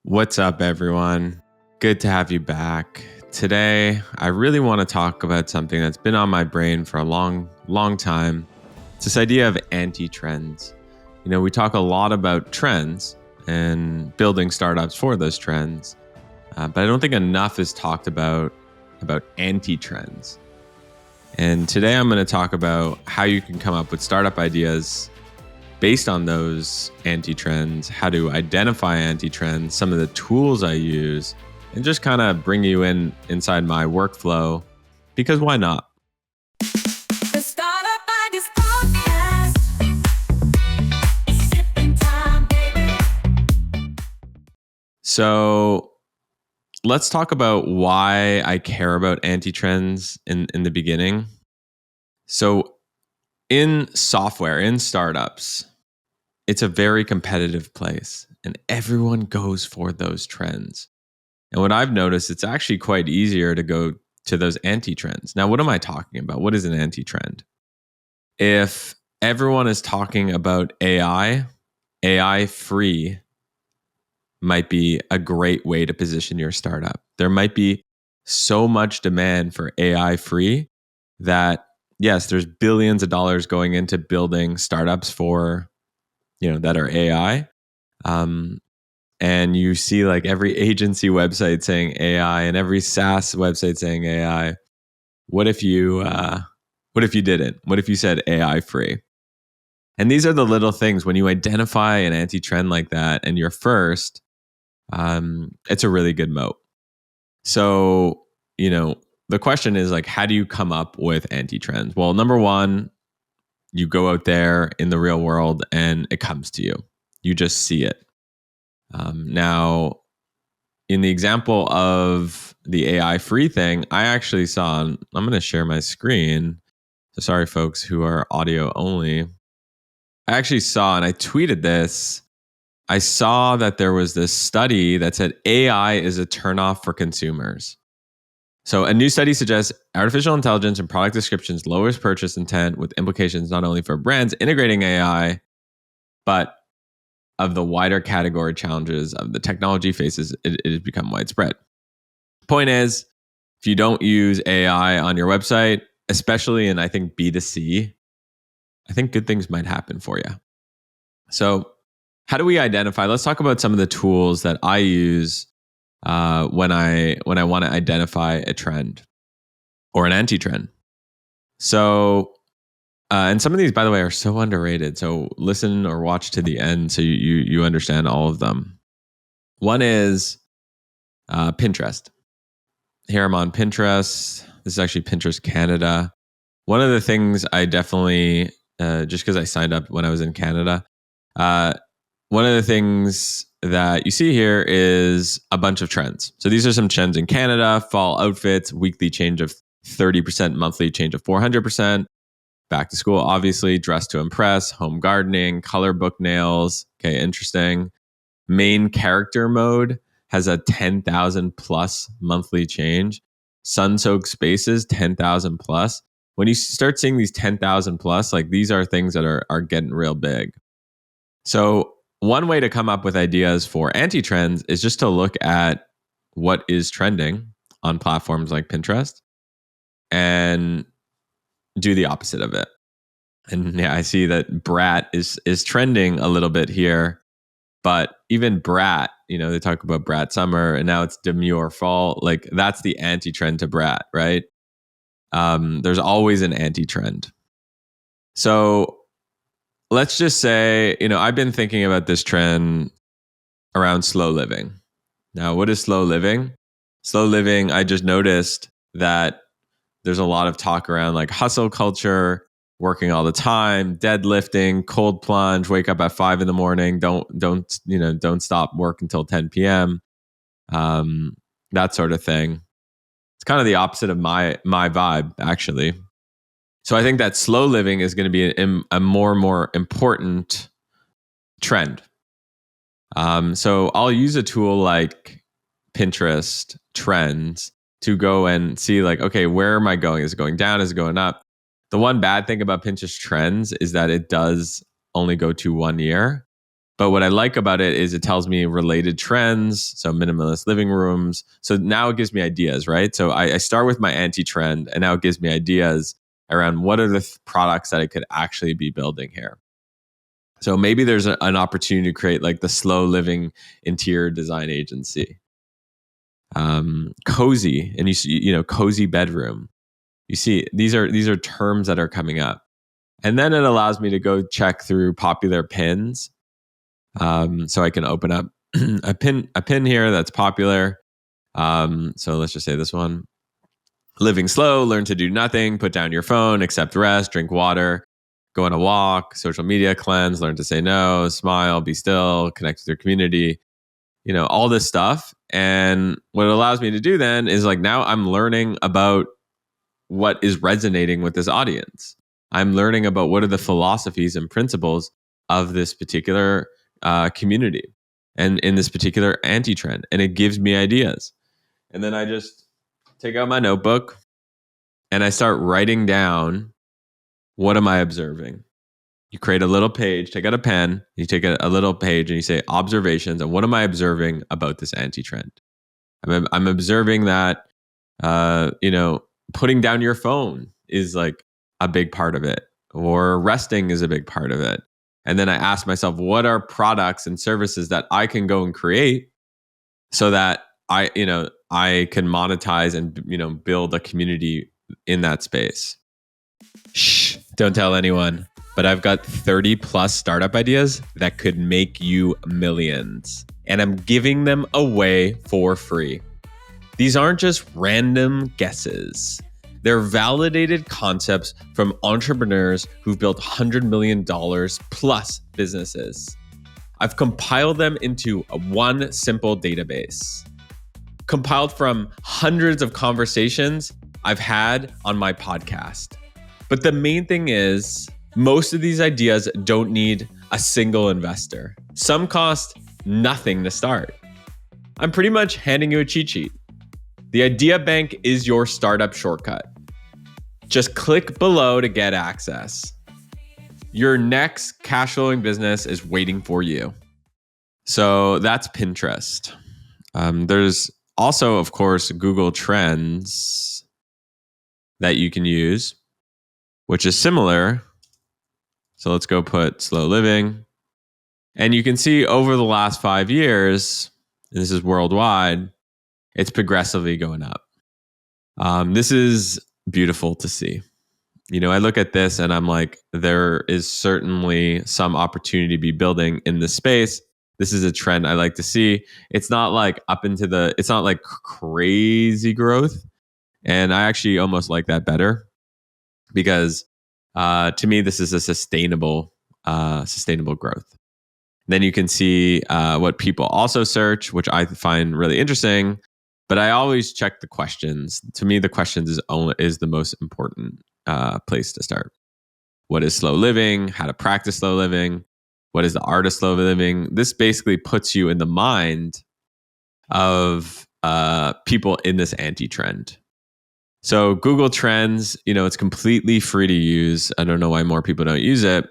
What's up, everyone? Good to have you back. Today, I really want to talk about something that's been on my brain for a long time. It's this idea of anti-trends. We talk a lot about trends and building startups for those trends, but I don't think enough is talked about anti-trends. And today, I'm going to talk about how you can come up with startup ideas based on those anti-trends, how to identify anti-trends, some of the tools I use, and just kind of bring you inside my workflow, because why not? The Startup Ideas Podcast. Sipping time, baby. So let's talk about why I care about anti-trends in the beginning. So in software, in startups, it's a very competitive place and everyone goes for those trends. And what I've noticed, it's actually quite easier to go to those anti-trends. Now, what am I talking about? What is an anti-trend? If everyone is talking about AI free might be a great way to position your startup. There might be so much demand for AI free that, yes, there's billions of dollars going into building startups for that are AI. And you see like every agency website saying AI and every SaaS website saying AI. What if you didn't? What if you said AI free? And these are the little things when you identify an anti-trend like that and you're first, it's a really good moat. So, the question is like, how do you come up with anti-trends? Well, number one, you go out there in the real world and it comes to you. You just see it. Now, in the example of the AI free thing, I actually saw, I'm going to share my screen. So sorry, folks who are audio only. I actually saw, and I tweeted this. I saw that there was this study that said AI is a turnoff for consumers. So a new study suggests artificial intelligence and product descriptions lowers purchase intent with implications not only for brands integrating AI, but of the wider category challenges of the technology faces, it has become widespread. Point is, if you don't use AI on your website, especially in, I think, B2C, I think good things might happen for you. So how do we identify? Let's talk about some of the tools that I use when I want to identify a trend or an anti-trend. So, and some of these, by the way, are so underrated. So listen or watch to the end so you understand all of them. One is Pinterest. Here I'm on Pinterest. This is actually Pinterest Canada. One of the things I definitely, just because I signed up when I was in Canada, one of the things that you see here is a bunch of trends. So these are some trends in Canada: fall outfits, weekly change of 30%, monthly change of 400%. Back to school, obviously, dress to impress, home gardening, color book nails. Okay, interesting. Main character mode has a 10,000 plus monthly change. Sun-soaked spaces, 10,000 plus. When you start seeing these 10,000 plus, like these are things that are getting real big. So one way to come up with ideas for anti-trends is just to look at what is trending on platforms like Pinterest and do the opposite of it. And yeah, I see that Brat is trending a little bit here, but even Brat, they talk about Brat summer and now it's demure fall. Like that's the anti-trend to Brat, right? There's always an anti-trend. So let's just say, I've been thinking about this trend around slow living. Now, what is slow living? Slow living, I just noticed that there's a lot of talk around like hustle culture, working all the time, deadlifting, cold plunge, wake up at 5 a.m. Don't stop work until 10 p.m. That sort of thing. It's kind of the opposite of my vibe, actually. So I think that slow living is going to be a more and more important trend. So I'll use a tool like Pinterest Trends to go and see like, okay, where am I going? Is it going down? Is it going up? The one bad thing about Pinterest Trends is that it does only go to 1 year. But what I like about it is it tells me related trends, so minimalist living rooms. So now it gives me ideas, right? So I start with my anti-trend, and now it gives me ideas around what are the products that I could actually be building here. So maybe there's an opportunity to create like the slow living interior design agency. Cozy, and cozy bedroom. You see, these are terms that are coming up. And then it allows me to go check through popular pins. So I can open up a pin here that's popular. So let's just say this one: living slow, learn to do nothing, put down your phone, accept rest, drink water, go on a walk, social media cleanse, learn to say no, smile, be still, connect with your community, all this stuff. And what it allows me to do then is like, now I'm learning about what is resonating with this audience. I'm learning about what are the philosophies and principles of this particular community and in this particular anti-trend. And it gives me ideas. And then I just take out my notebook and I start writing down, what am I observing? You create a little page, take out a pen, you take a little page and you say observations. And what am I observing about this anti-trend? I'm observing that, putting down your phone is like a big part of it, or resting is a big part of it. And then I ask myself, what are products and services that I can go and create so that I can monetize and, build a community in that space. Shh, don't tell anyone. But I've got 30 plus startup ideas that could make you millions. And I'm giving them away for free. These aren't just random guesses. They're validated concepts from entrepreneurs who've built $100 million plus businesses. I've compiled them into one simple database, compiled from hundreds of conversations I've had on my podcast. But the main thing is, most of these ideas don't need a single investor. Some cost nothing to start. I'm pretty much handing you a cheat sheet. The Idea Bank is your startup shortcut. Just click below to get access. Your next cash flowing business is waiting for you. So that's Pinterest. There's also, of course, Google Trends that you can use, which is similar. So let's go put slow living. And you can see over the last 5 years, and this is worldwide, it's progressively going up. This is beautiful to see. I look at this and I'm like, there is certainly some opportunity to be building in this space. This is a trend I like to see. It's not like it's not like crazy growth. And I actually almost like that better because to me, this is a sustainable growth. Then you can see what people also search, which I find really interesting. But I always check the questions. To me, the questions is the most important place to start. What is slow living? How to practice slow living? What is the art of slow living? This basically puts you in the mind of people in this anti-trend. So Google Trends, it's completely free to use. I don't know why more people don't use it.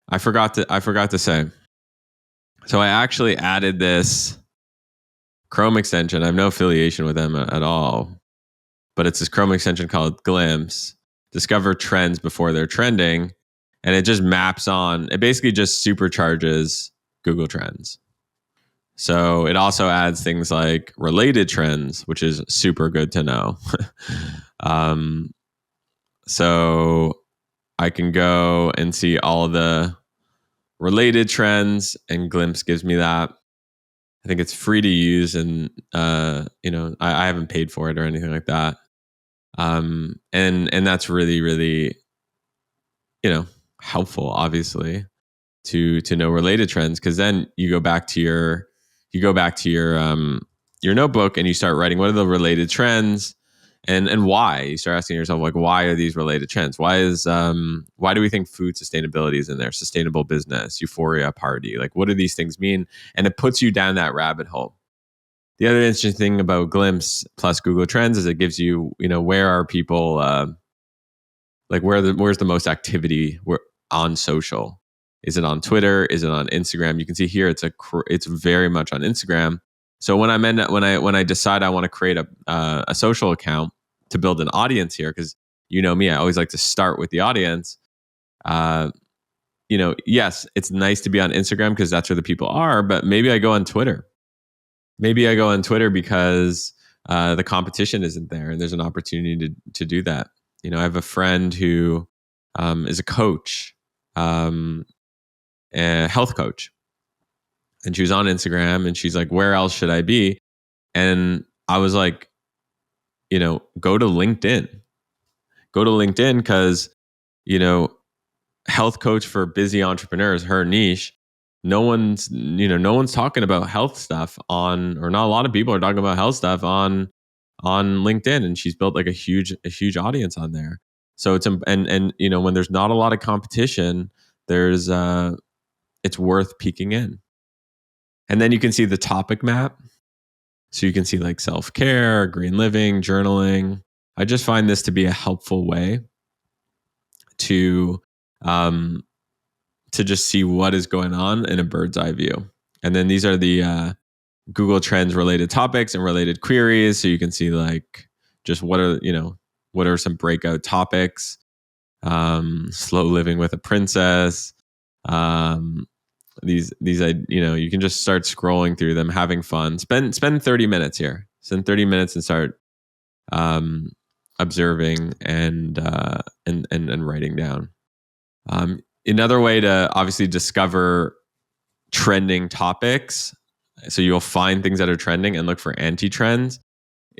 I forgot to say. So I actually added this Chrome extension. I have no affiliation with them at all, but it's this Chrome extension called Glimpse. Discover trends before they're trending, and it just maps on. It basically just supercharges Google Trends. So it also adds things like related trends, which is super good to know. So I can go and see all of the related trends, and Glimpse gives me that. I think it's free to use, and I haven't paid for it or anything like that. And that's really, really, helpful, obviously, to know related trends, because then you go back to your notebook and you start writing what are the related trends and why. You start asking yourself, like, why are these related trends? Why do we think food sustainability is in there? Sustainable business, euphoria party. Like, what do these things mean? And it puts you down that rabbit hole. The other interesting thing about Glimpse plus Google Trends is it gives you, where are people, where's the most activity on social. Is it on Twitter? Is it on Instagram? You can see here it's very much on Instagram. So when I decide I want to create a social account to build an audience here, because you know me, I always like to start with the audience. Yes, it's nice to be on Instagram because that's where the people are, but maybe I go on Twitter. Maybe I go on Twitter because the competition isn't there and there's an opportunity to do that. I have a friend who is a coach, a health coach, and she was on Instagram and she's like, where else should I be? And I was like, go to LinkedIn. Go to LinkedIn because, health coach for busy entrepreneurs, her niche. No one's talking about health stuff or not a lot of people are talking about health stuff on LinkedIn, and she's built like a huge audience on there. So it's and when there's not a lot of competition, there's it's worth peeking in. And then you can see the topic map. So you can see like self-care, green living, journaling. I just find this to be a helpful way to just see what is going on in a bird's eye view. And then these are the Google Trends related topics and related queries. So you can see like just what are some breakout topics. Slow living with a princess. These you can just start scrolling through them, having fun. Spend 30 minutes here. Spend 30 minutes and start observing and writing down. Another way to obviously discover trending topics, so you'll find things that are trending and look for anti-trends,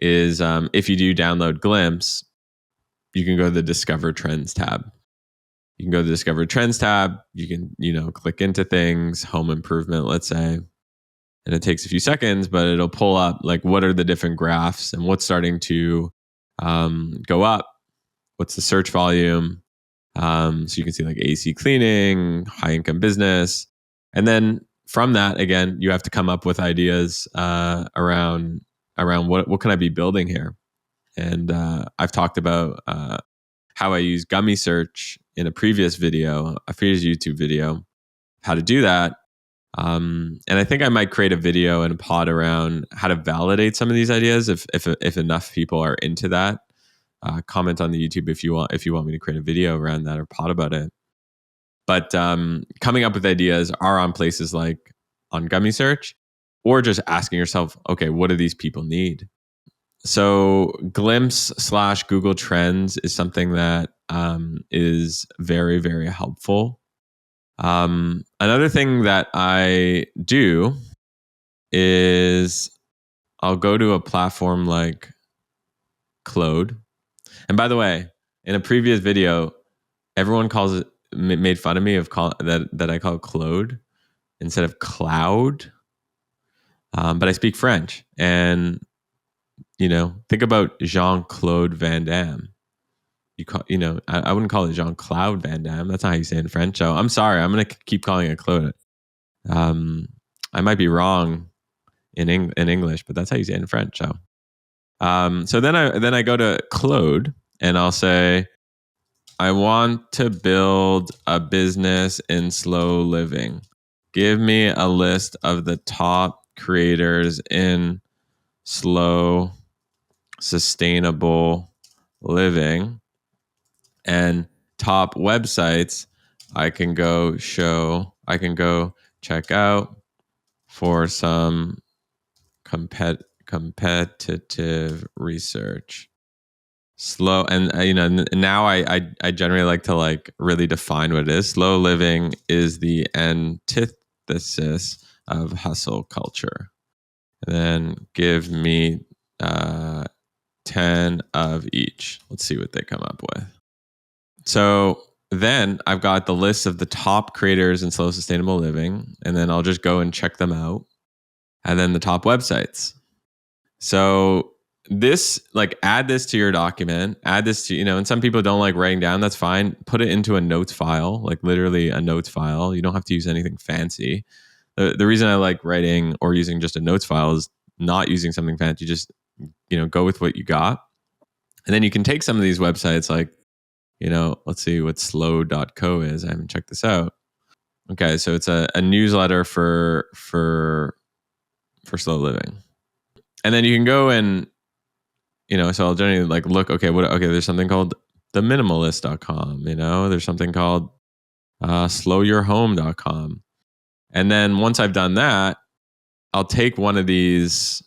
is if you do download Glimpse, you can go to the Discover Trends tab. You can go to the Discover Trends tab. You can, click into things, home improvement, let's say, and it takes a few seconds, but it'll pull up like what are the different graphs and what's starting to go up. What's the search volume? So you can see like AC cleaning, high income business. And then from that, again, you have to come up with ideas around what can I be building here? And I've talked about how I use gummy search in a previous YouTube video, how to do that. And I think I might create a video and a pod around how to validate some of these ideas if enough people are into that. Comment on the YouTube if you want me to create a video around that or pod about it. But coming up with ideas are on places like on Gummy Search, or just asking yourself, okay, what do these people need? So Glimpse / Google Trends is something that is very, very helpful. Another thing that I do is I'll go to a platform like Claude. And by the way, in a previous video, everyone made fun of me that I call it Claude instead of Cloud. But I speak French, and think about Jean-Claude Van Damme. I wouldn't call it Jean-Claude Van Damme. That's not how you say it in French. So I'm sorry. I'm going to keep calling it Claude. I might be wrong in English, but that's how you say it in French. So then I go to Claude and I'll say, I want to build a business in slow living. Give me a list of the top creators in slow, sustainable living and top websites I can go check out for some competitive research. Slow, and now I generally like to really define what it is. Slow living is the antithesis of hustle culture. And then give me 10 of each. Let's see what they come up with. So then I've got the list of the top creators in slow sustainable living, and then I'll just go and check them out. And then the top websites. So this, add this to your document, add this to, and some people don't like writing down, that's fine. Put it into a notes file, literally a notes file. You don't have to use anything fancy. The reason I like writing or using just a notes file is not using something fancy. Just, go with what you got. And then you can take some of these websites let's see what slow.co is. I haven't checked this out. Okay, so it's a newsletter for slow living. And then you can go and, so I'll generally like look, okay, there's something called theminimalist.com, there's something called slowyourhome.com. And then once I've done that, I'll take one of these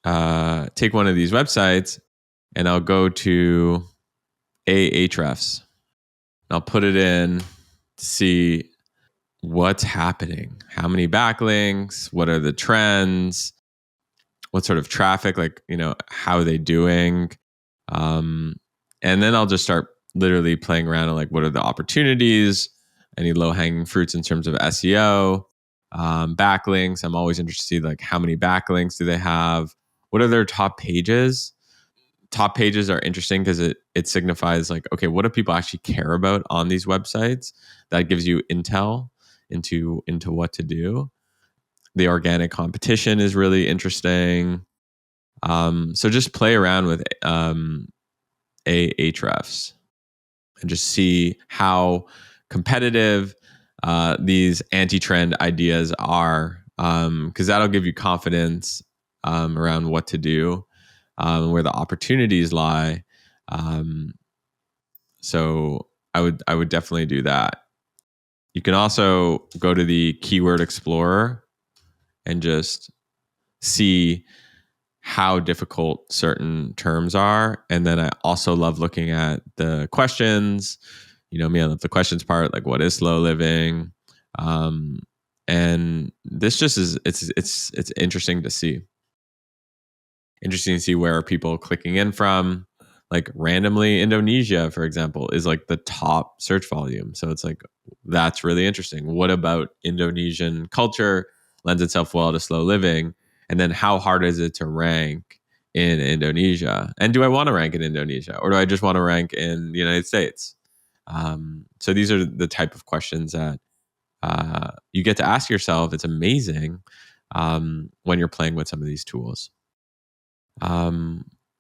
websites and I'll go to Ahrefs. I'll put it in to see what's happening, how many backlinks, what are the trends, what sort of traffic, like, how are they doing? And then I'll just start literally playing around and like, what are the opportunities? Any low hanging fruits in terms of SEO, backlinks. I'm always interested to see like how many backlinks do they have? What are their top pages? Top pages are interesting because it signifies like, okay, what do people actually care about on these websites? That gives you intel into what to do. The organic competition is really interesting. So just play around with Ahrefs and just see how competitive these anti-trend ideas are, because that'll give you confidence around what to do, where the opportunities lie. So I would definitely do that. You can also go to the Keyword Explorer and just see how difficult certain terms are. And then I also love looking at the questions. I love the questions part, like what is slow living? And this just is it's interesting to see. Interesting to see where are people clicking in from. Like randomly, Indonesia, for example, is like the top search volume. So it's like, that's really interesting. What about Indonesian culture lends itself well to slow living? And then how hard is it to rank in Indonesia? And do I want to rank in Indonesia, or do I just want to rank in the United States? So these are the type of questions that you get to ask yourself. It's amazing when you're playing with some of these tools.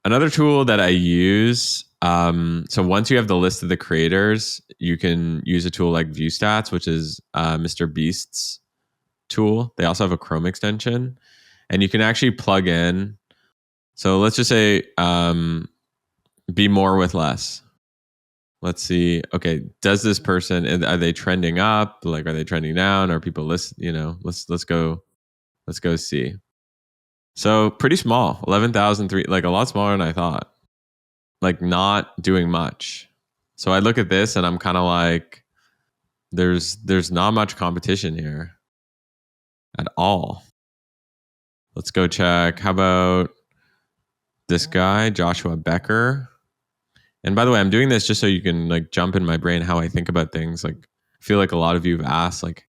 Another tool that I use, so once you have the list of the creators, you can use a tool like ViewStats, which is Mr. Beast's tool. They also have a Chrome extension, and you can actually plug in. So let's just say be more with less. Let's see. Okay, does this person, are they trending up? Like, are they trending down? Are people let's go see. So pretty small, 11,003, like a lot smaller than I thought. Like not doing much. So I look at this and I'm kind of like, there's not much competition here at all. Let's go check. How about this guy, Joshua Becker? And by the way, I'm doing this just so you can like jump in my brain how I think about things. Like I feel like a lot of you have asked like,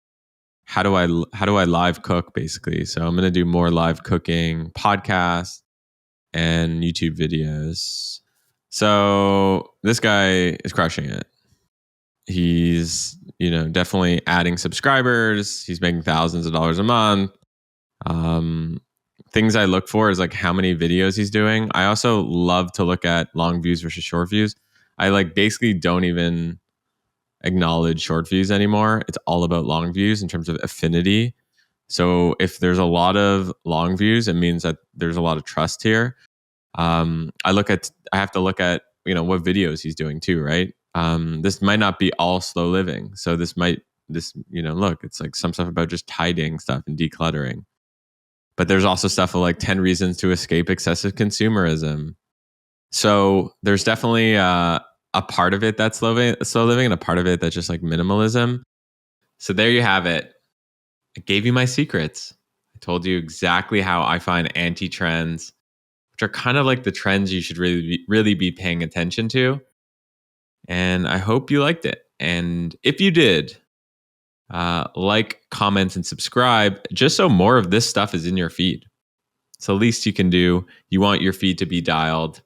how do I live cook basically? So I'm going to do more live cooking podcasts and YouTube videos. So this guy is crushing it. He's, definitely adding subscribers. He's making thousands of dollars a month. Things I look for is like how many videos he's doing. I also love to look at long views versus short views. I like basically don't even acknowledge short views anymore. It's all about long views in terms of affinity. So if there's a lot of long views, it means that there's a lot of trust here. I have to look at, what videos he's doing too, right? This might not be all slow living. So look, it's like some stuff about just tidying stuff and decluttering. But there's also stuff of like 10 reasons to escape excessive consumerism. So there's definitely a part of it that's slow living and a part of it that's just like minimalism. So there you have it. I gave you my secrets. I told you exactly how I find anti-trends, which are kind of like the trends you should really be paying attention to. And I hope you liked it. And if you did, like, comment, and subscribe just so more of this stuff is in your feed. It's the least you can do. You want your feed to be dialed.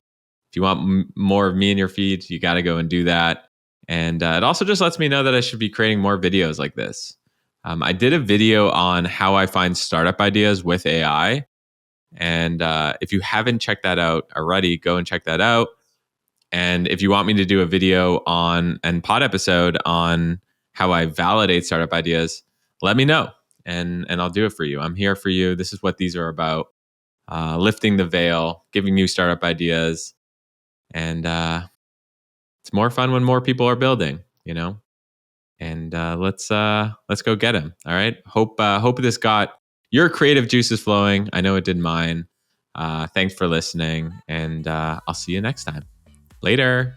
If you want more of me in your feed, you got to go and do that. And it also just lets me know that I should be creating more videos like this. I did a video on how I find startup ideas with AI. And if you haven't checked that out already, go and check that out. And if you want me to do a video and pod episode on how I validate startup ideas, let me know, and I'll do it for you. I'm here for you. This is what these are about: lifting the veil, giving you startup ideas, and it's more fun when more people are building. And let's go get him. All right. Hope this got your creative juices flowing. I know it did mine. Thanks for listening, and I'll see you next time. Later.